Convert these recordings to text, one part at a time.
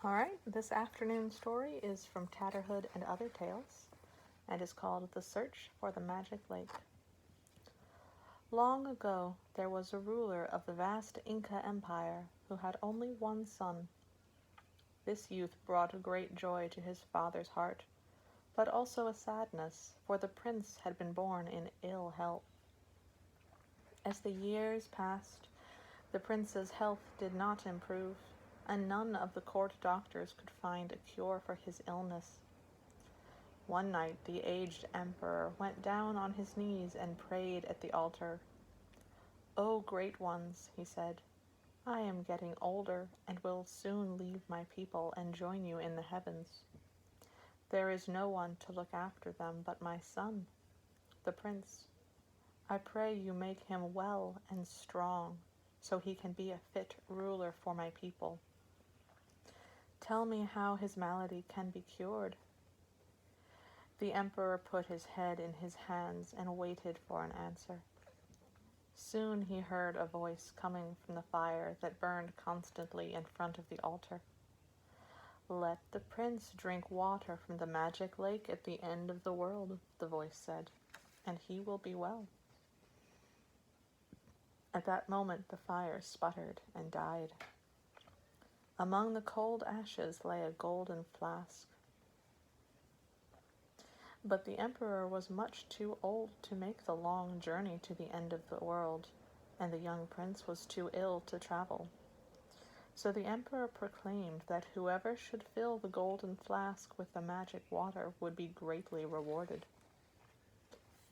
Alright, this afternoon's story is from Tatterhood and Other Tales, and is called The Search for the Magic Lake. Long ago, there was a ruler of the vast Inca Empire who had only one son. This youth brought great joy to his father's heart, but also a sadness, for the prince had been born in ill health. As the years passed, the prince's health did not improve, and none of the court doctors could find a cure for his illness. One night the aged emperor went down on his knees and prayed at the altar. "O great ones," he said, "I am getting older and will soon leave my people and join you in the heavens. There is no one to look after them but my son, the prince. I pray you make him well and strong, so he can be a fit ruler for my people. Tell me how his malady can be cured." The emperor put his head in his hands and waited for an answer. Soon he heard a voice coming from the fire that burned constantly in front of the altar. "Let the prince drink water from the magic lake at the end of the world," the voice said, "and he will be well." At that moment the fire sputtered and died. Among the cold ashes lay a golden flask. But the emperor was much too old to make the long journey to the end of the world, and the young prince was too ill to travel. So the emperor proclaimed that whoever should fill the golden flask with the magic water would be greatly rewarded.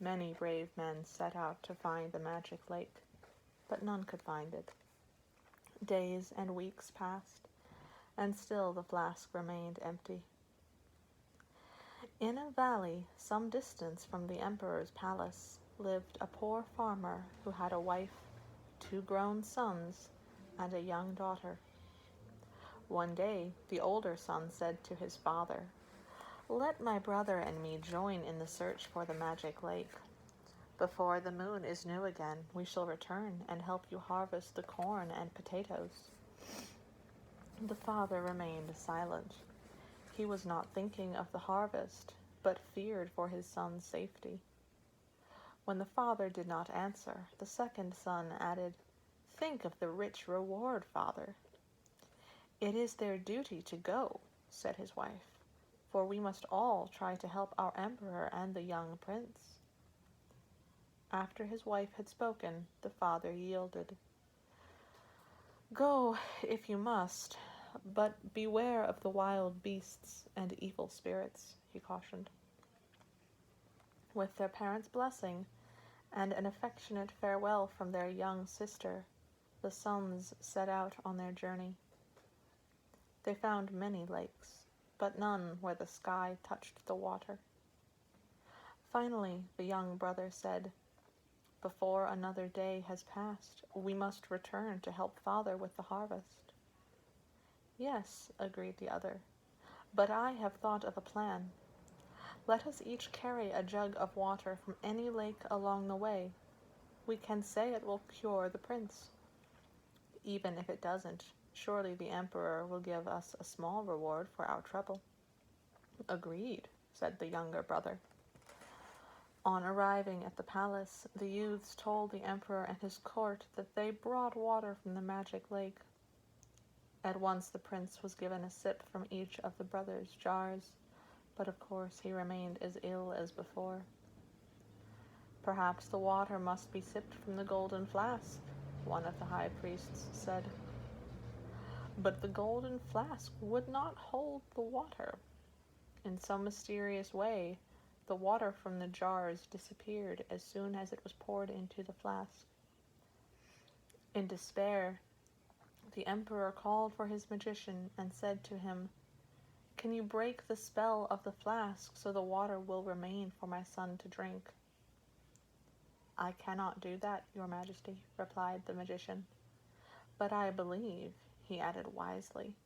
Many brave men set out to find the magic lake, but none could find it. Days and weeks passed, and still the flask remained empty. In a valley some distance from the emperor's palace lived a poor farmer who had a wife, 2 grown sons, and a young daughter. One day the older son said to his father, "Let my brother and me join in the search for the magic lake. Before the moon is new again, we shall return and help you harvest the corn and potatoes." The father remained silent. He was not thinking of the harvest, but feared for his son's safety. When the father did not answer, the second son added, "Think of the rich reward, father." "It is their duty to go," said his wife, "for we must all try to help our emperor and the young prince." After his wife had spoken, the father yielded. "Go if you must, but beware of the wild beasts and evil spirits," he cautioned. With their parents' blessing and an affectionate farewell from their young sister, the sons set out on their journey. They found many lakes, but none where the sky touched the water. Finally, the young brother said, "Before another day has passed, we must return to help father with the harvest." "Yes," agreed the other, "but I have thought of a plan. Let us each carry a jug of water from any lake along the way. We can say it will cure the prince. Even if it doesn't, surely the emperor will give us a small reward for our trouble." "Agreed," said the younger brother. On arriving at the palace, the youths told the emperor and his court that they brought water from the magic lake. At once the prince was given a sip from each of the brothers' jars, but of course he remained as ill as before. "Perhaps the water must be sipped from the golden flask," one of the high priests said. But the golden flask would not hold the water. In some mysterious way, the water from the jars disappeared as soon as it was poured into the flask. In despair, the emperor called for his magician and said to him, "Can you break the spell of the flask so the water will remain for my son to drink?" "I cannot do that, your majesty," replied the magician. "But I believe," he added wisely,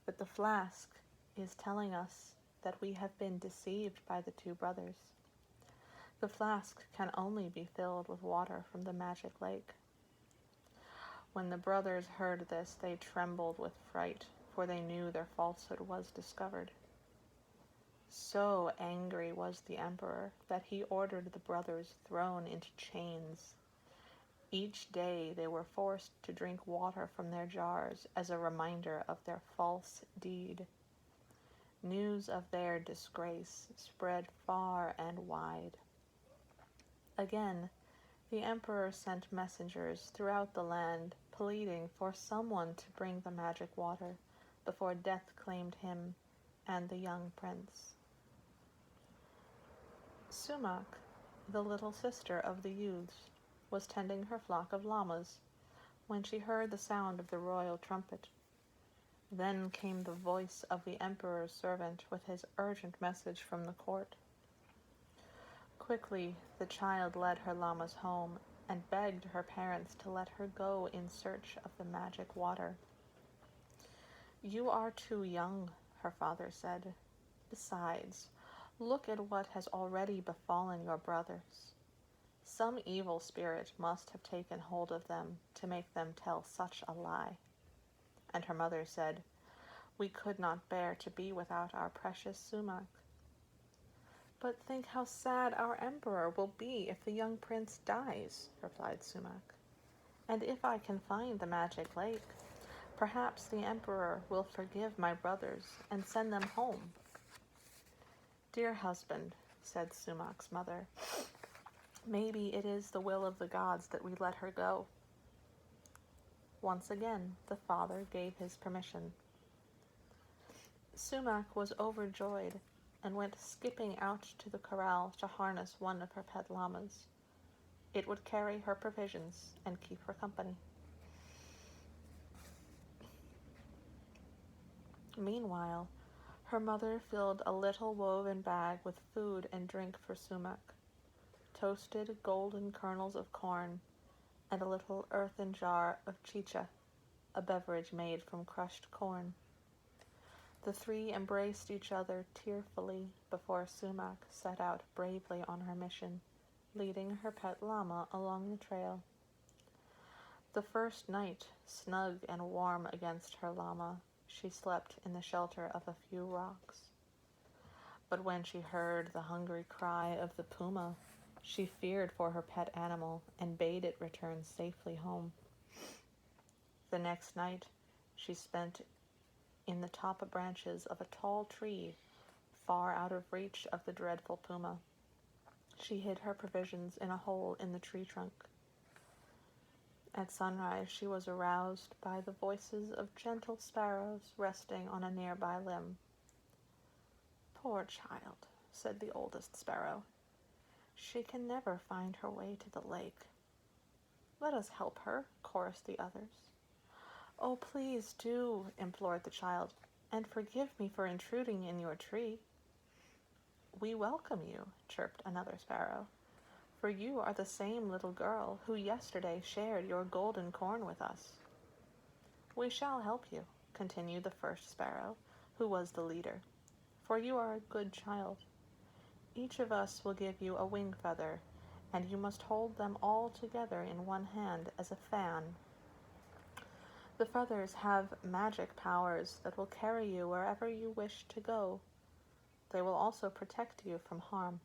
"that the flask is telling us that we have been deceived by the 2 brothers. The flask can only be filled with water from the magic lake." When the brothers heard this, they trembled with fright, for they knew their falsehood was discovered. So angry was the emperor that he ordered the brothers thrown into chains. Each day they were forced to drink water from their jars as a reminder of their false deed. News of their disgrace spread far and wide. Again, the emperor sent messengers throughout the land, pleading for someone to bring the magic water before death claimed him and the young prince. Sumac, the little sister of the youths, was tending her flock of llamas when she heard the sound of the royal trumpet. Then came the voice of the emperor's servant with his urgent message from the court. Quickly, the child led her llamas home and begged her parents to let her go in search of the magic water. "You are too young," her father said. "Besides, look at what has already befallen your brothers. Some evil spirit must have taken hold of them to make them tell such a lie." And her mother said, "We could not bear to be without our precious Sumac." "But think how sad our emperor will be if the young prince dies," replied Sumac. "And if I can find the magic lake, perhaps the emperor will forgive my brothers and send them home." "Dear husband," said Sumac's mother, "maybe it is the will of the gods that we let her go." Once again, the father gave his permission. Sumac was overjoyed and went skipping out to the corral to harness one of her pet llamas. It would carry her provisions and keep her company. Meanwhile, her mother filled a little woven bag with food and drink for Sumac, toasted golden kernels of corn, and a little earthen jar of chicha, a beverage made from crushed corn. The three embraced each other tearfully before Sumac set out bravely on her mission, leading her pet llama along the trail. The first night, snug and warm against her llama, she slept in the shelter of a few rocks. But when she heard the hungry cry of the puma, she feared for her pet animal and bade it return safely home. The next night, she spent in the top branches of a tall tree, far out of reach of the dreadful puma. She hid her provisions in a hole in the tree trunk. At sunrise, she was aroused by the voices of gentle sparrows resting on a nearby limb. "Poor child," said the oldest sparrow. "She can never find her way to the lake." "Let us help her," chorused the others. "Oh, please do," implored the child, "and forgive me for intruding in your tree." "We welcome you," chirped another sparrow, "for you are the same little girl who yesterday shared your golden corn with us." "We shall help you," continued the first sparrow, who was the leader, "for you are a good child. Each of us will give you a wing feather, and you must hold them all together in one hand as a fan. The feathers have magic powers that will carry you wherever you wish to go. They will also protect you from harm."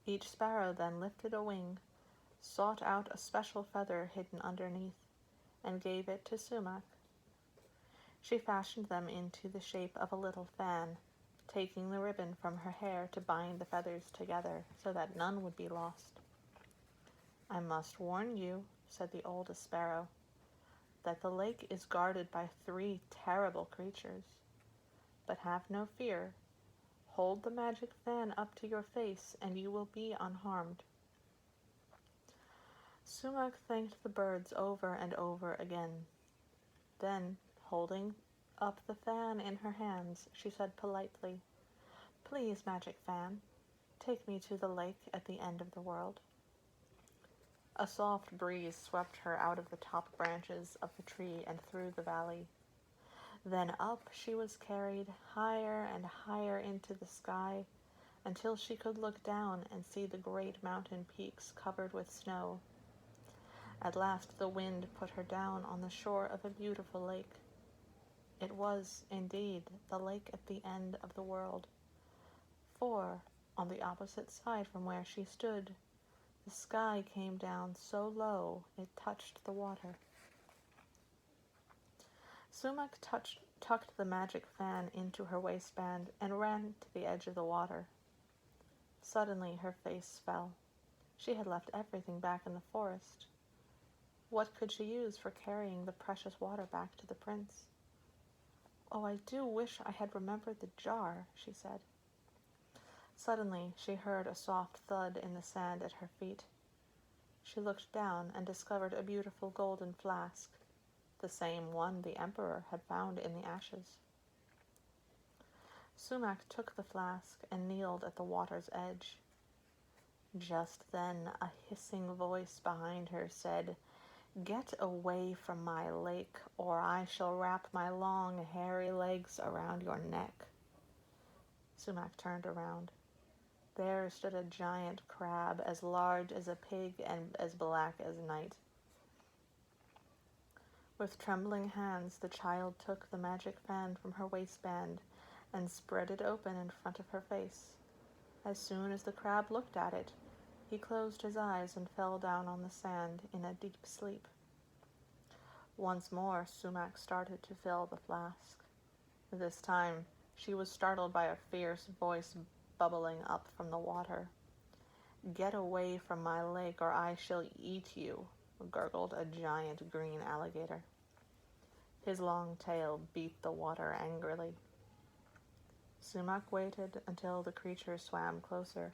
Each sparrow then lifted a wing, sought out a special feather hidden underneath, and gave it to Sumac. She fashioned them into the shape of a little fan, taking the ribbon from her hair to bind the feathers together so that none would be lost. "I must warn you," said the oldest sparrow, "that the lake is guarded by 3 terrible creatures. But have no fear. Hold the magic fan up to your face and you will be unharmed." Sumac thanked the birds over and over again. Then, holding up the fan in her hands, she said politely, "Please, magic fan, take me to the lake at the end of the world." A soft breeze swept her out of the top branches of the tree and through the valley. Then up she was carried higher and higher into the sky until she could look down and see the great mountain peaks covered with snow. At last the wind put her down on the shore of a beautiful lake. It was, indeed, the lake at the end of the world, for, on the opposite side from where she stood, the sky came down so low it touched the water. Sumac tucked the magic fan into her waistband and ran to the edge of the water. Suddenly her face fell. She had left everything back in the forest. What could she use for carrying the precious water back to the prince? "Oh, I do wish I had remembered the jar," she said. Suddenly she heard a soft thud in the sand at her feet. She looked down and discovered a beautiful golden flask, the same one the emperor had found in the ashes. Sumac took the flask and kneeled at the water's edge. Just then a hissing voice behind her said, "Get away from my lake, or I shall wrap my long, hairy legs around your neck." Sumac turned around. There stood a giant crab, as large as a pig and as black as night. With trembling hands, the child took the magic fan from her waistband and spread it open in front of her face. As soon as the crab looked at it, he closed his eyes and fell down on the sand in a deep sleep. Once more, Sumac started to fill the flask. This time, she was startled by a fierce voice bubbling up from the water. "Get away from my lake, or I shall eat you," gurgled a giant green alligator. His long tail beat the water angrily. Sumac waited until the creature swam closer.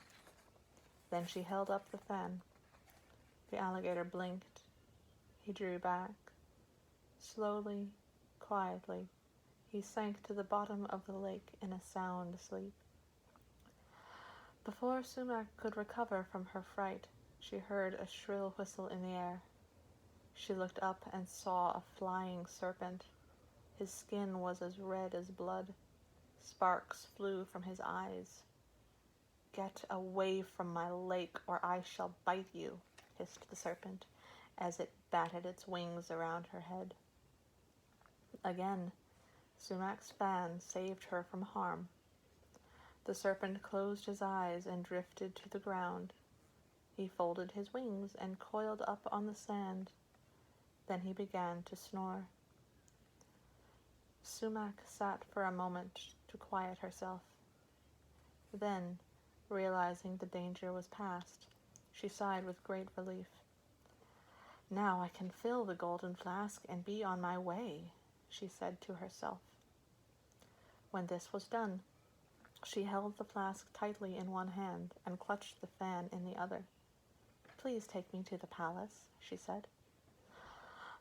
Then she held up the fan. The alligator blinked. He drew back. Slowly, quietly, he sank to the bottom of the lake in a sound sleep. Before Sumac could recover from her fright, she heard a shrill whistle in the air. She looked up and saw a flying serpent. His skin was as red as blood. Sparks flew from his eyes. "Get away from my lake, or I shall bite you," hissed the serpent, as it batted its wings around her head. Again, Sumac's fan saved her from harm. The serpent closed his eyes and drifted to the ground. He folded his wings and coiled up on the sand. Then he began to snore. Sumac sat for a moment to quiet herself. Then, realizing the danger was past, she sighed with great relief. "Now I can fill the golden flask and be on my way," she said to herself. When this was done, she held the flask tightly in one hand and clutched the fan in the other. "Please take me to the palace," she said.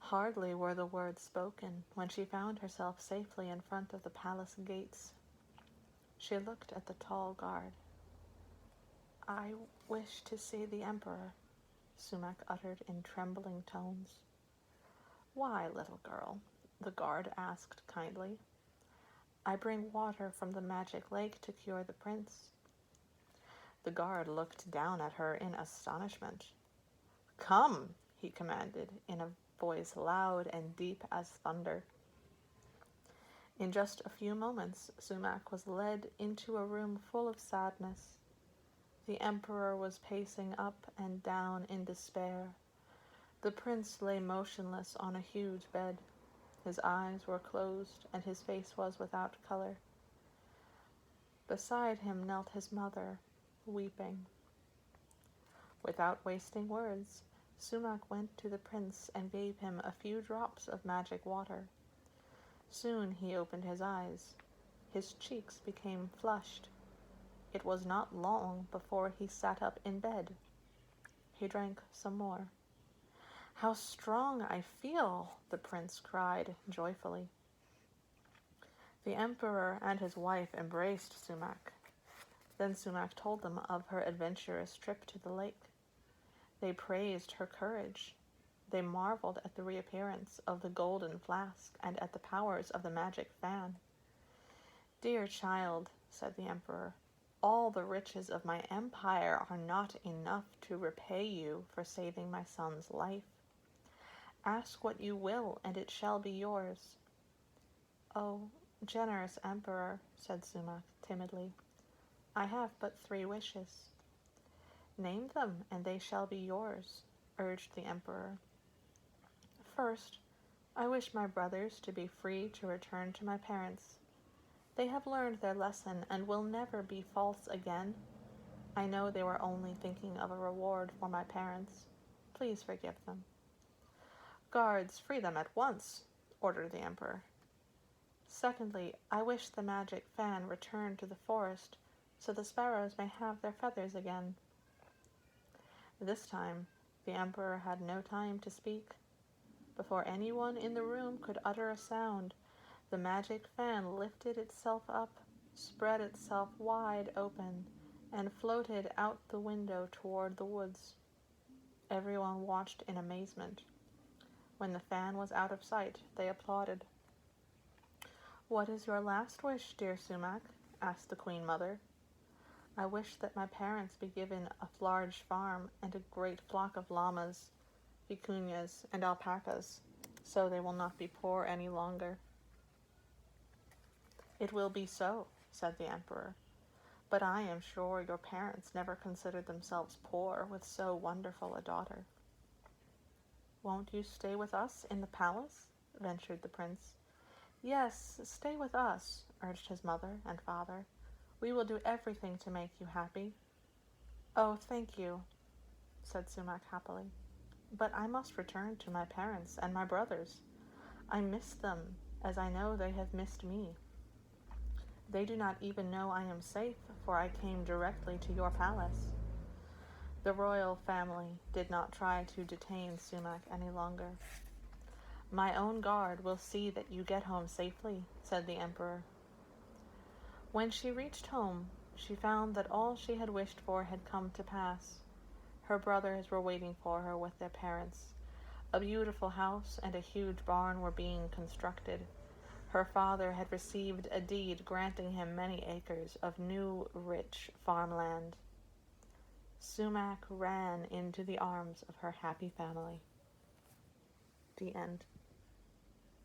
Hardly were the words spoken when she found herself safely in front of the palace gates. She looked at the tall guard. "I wish to see the emperor," Sumac uttered in trembling tones. "Why, little girl?" the guard asked kindly. "I bring water from the magic lake to cure the prince." The guard looked down at her in astonishment. "Come," he commanded in a voice loud and deep as thunder. In just a few moments, Sumac was led into a room full of sadness. The emperor was pacing up and down in despair. The prince lay motionless on a huge bed. His eyes were closed and his face was without color. Beside him knelt his mother, weeping. Without wasting words, Sumac went to the prince and gave him a few drops of magic water. Soon he opened his eyes. His cheeks became flushed. It was not long before he sat up in bed. He drank some more. "How strong I feel!" the prince cried joyfully. The emperor and his wife embraced Sumac. Then Sumac told them of her adventurous trip to the lake. They praised her courage. They marveled at the reappearance of the golden flask and at the powers of the magic fan. "Dear child," said the emperor, "all the riches of my empire are not enough to repay you for saving my son's life. Ask what you will, and it shall be yours." Oh, generous Emperor, said Sumac timidly, I have but 3 wishes. Name them, and they shall be yours, urged the Emperor. First, I wish my brothers to be free to return to my parents. They have learned their lesson and will never be false again. I know they were only thinking of a reward for my parents. Please forgive them. Guards, free them at once, ordered the Emperor. Secondly, I wish the magic fan returned to the forest so the sparrows may have their feathers again. This time, the Emperor had no time to speak. Before anyone in the room could utter a sound, the magic fan lifted itself up, spread itself wide open, and floated out the window toward the woods. Everyone watched in amazement. When the fan was out of sight, they applauded. What is your last wish, dear Sumac? Asked the Queen Mother. I wish that my parents be given a large farm and a great flock of llamas, vicuñas, and alpacas, so they will not be poor any longer. It will be so, said the Emperor, but I am sure your parents never considered themselves poor with so wonderful a daughter. Won't you stay with us in the palace? Ventured the prince. Yes, stay with us, urged his mother and father. We will do everything to make you happy. Oh, thank you, said Sumac happily. But I must return to my parents and my brothers. I miss them, as I know they have missed me. They do not even know I am safe, for I came directly to your palace. The royal family did not try to detain Sumac any longer. My own guard will see that you get home safely, said the Emperor. When she reached home, she found that all she had wished for had come to pass. Her brothers were waiting for her with their parents. A beautiful house and a huge barn were being constructed. Her father had received a deed granting him many acres of new, rich farmland. Sumac ran into the arms of her happy family. The end.